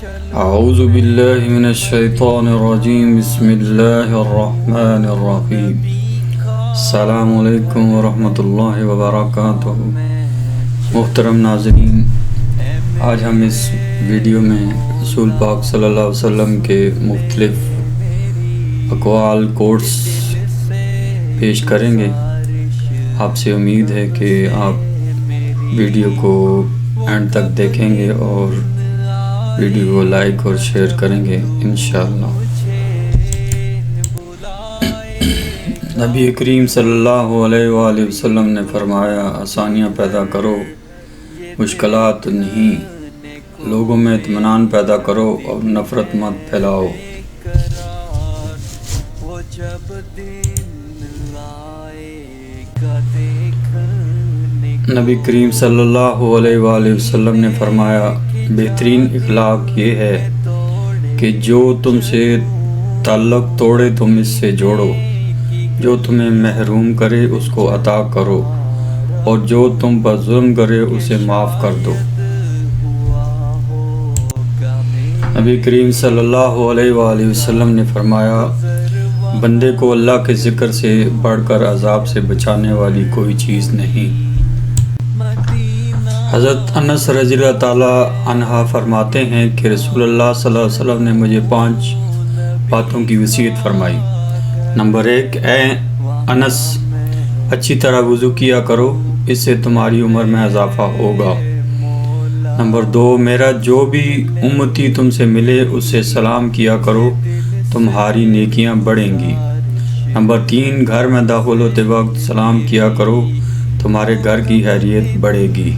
اعوذ باللہ من الشیطان الرجیم بسم اللہ الرحمن الرحیم السلام علیکم ورحمۃ اللہ وبرکاتہ۔ محترم ناظرین، آج ہم اس ویڈیو میں رسول پاک صلی اللہ علیہ وسلم کے مختلف اقوال کوٹس پیش کریں گے۔ آپ سے امید ہے کہ آپ ویڈیو کو اینڈ تک دیکھیں گے اور ویڈیو کو لائک اور شیئر کریں گے انشاءاللہ۔ نبی کریم صلی اللہ علیہ وآلہ وسلم نے فرمایا، آسانیاں پیدا کرو، مشکلات نہیں، لوگوں میں اطمینان پیدا کرو اور نفرت مت پھیلاؤ۔ نبی کریم صلی اللہ علیہ وآلہ وسلم نے فرمایا، بہترین اخلاق یہ ہے کہ جو تم سے تعلق توڑے تم اس سے جوڑو، جو تمہیں محروم کرے اس کو عطا کرو اور جو تم پر ظلم کرے اسے معاف کر دو۔ نبی کریم صلی اللہ علیہ وآلہ وسلم نے فرمایا، بندے کو اللہ کے ذکر سے بڑھ کر عذاب سے بچانے والی کوئی چیز نہیں۔ حضرت انس رضی اللہ تعالیٰ عنہ فرماتے ہیں کہ رسول اللہ صلی اللہ علیہ وسلم نے مجھے 5 باتوں کی وصیت فرمائی۔ نمبر 1، اے انس، اچھی طرح وضو کیا کرو، اس سے تمہاری عمر میں اضافہ ہوگا۔ نمبر 2، میرا جو بھی امتی تم سے ملے اس سے سلام کیا کرو، تمہاری نیکیاں بڑھیں گی۔ نمبر 3، گھر میں داخل ہوتے وقت سلام کیا کرو، تمہارے گھر کی خیریت بڑھے گی۔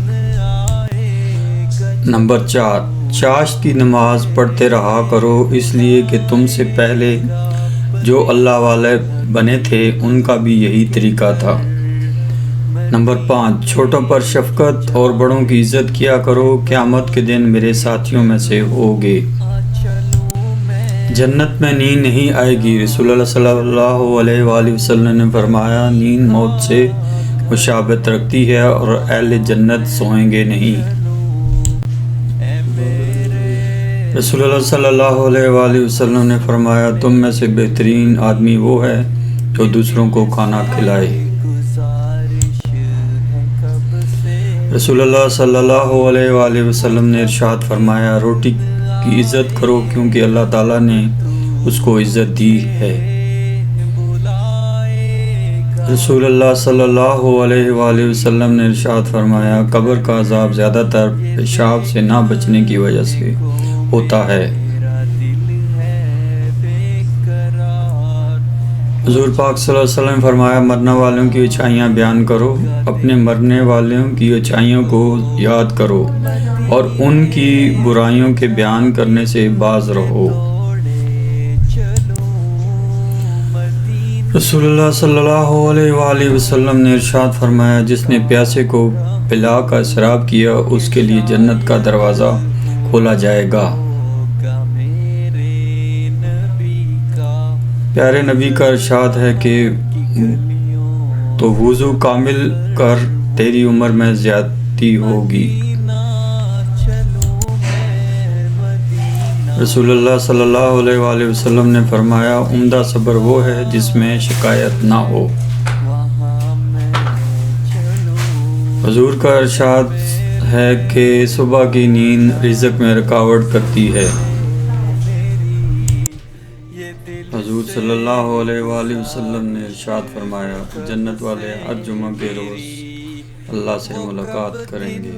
نمبر 4، چاشت کی نماز پڑھتے رہا کرو، اس لیے کہ تم سے پہلے جو اللہ والے بنے تھے ان کا بھی یہی طریقہ تھا۔ نمبر 5، چھوٹوں پر شفقت اور بڑوں کی عزت کیا کرو، قیامت کے دن میرے ساتھیوں میں سے ہوگے۔ جنت میں نیند نہیں آئے گی۔ رسول اللہ صلی اللہ علیہ وآلہ وسلم نے فرمایا، نیند موت سے مشابہت رکھتی ہے اور اہل جنت سوئیں گے نہیں۔ رسول اللہ صلی اللہ علیہ وآلہ وسلم نے فرمایا، تم میں سے بہترین آدمی وہ ہے جو دوسروں کو کھانا کھلائے۔ رسول اللہ صلی اللہ علیہ وآلہ وسلم نے ارشاد فرمایا، روٹی کی عزت کرو کیونکہ اللہ تعالیٰ نے اس کو عزت دی ہے۔ رسول اللہ صلی اللہ علیہ وآلہ وسلم نے ارشاد فرمایا، قبر کا عذاب زیادہ تر پیشاب سے نہ بچنے کی وجہ سے ہوتا ہے۔ حضور پاک صلی اللہ علیہ وسلم نے فرمایا، مرنے والوں کی اچھائیاں بیان کرو، اپنے مرنے والوں کی اچھائیوں کو یاد کرو اور ان کی برائیوں کے بیان کرنے سے باز رہو۔ رسول اللہ صلی اللہ علیہ وآلہ وسلم نے ارشاد فرمایا، جس نے پیاسے کو پلا کر شراب کیا اس کے لیے جنت کا دروازہ کھولا جائے گا۔ پیارے نبی کا ارشاد ہے کہ تو وضو کامل کر، تیری عمر میں زیادتی ہوگی۔ رسول اللہ صلی اللہ علیہ وآلہ وسلم نے فرمایا، عمدہ صبر وہ ہے جس میں شکایت نہ ہو۔ حضور کا ارشاد ہے کہ صبح کی نیند رزق میں رکاوٹ کرتی ہے۔ حضور صلی اللہ علیہ وآلہ وسلم نے ارشاد فرمایا، جنت والے ہر جمعہ کے روز اللہ سے ملاقات کریں گے۔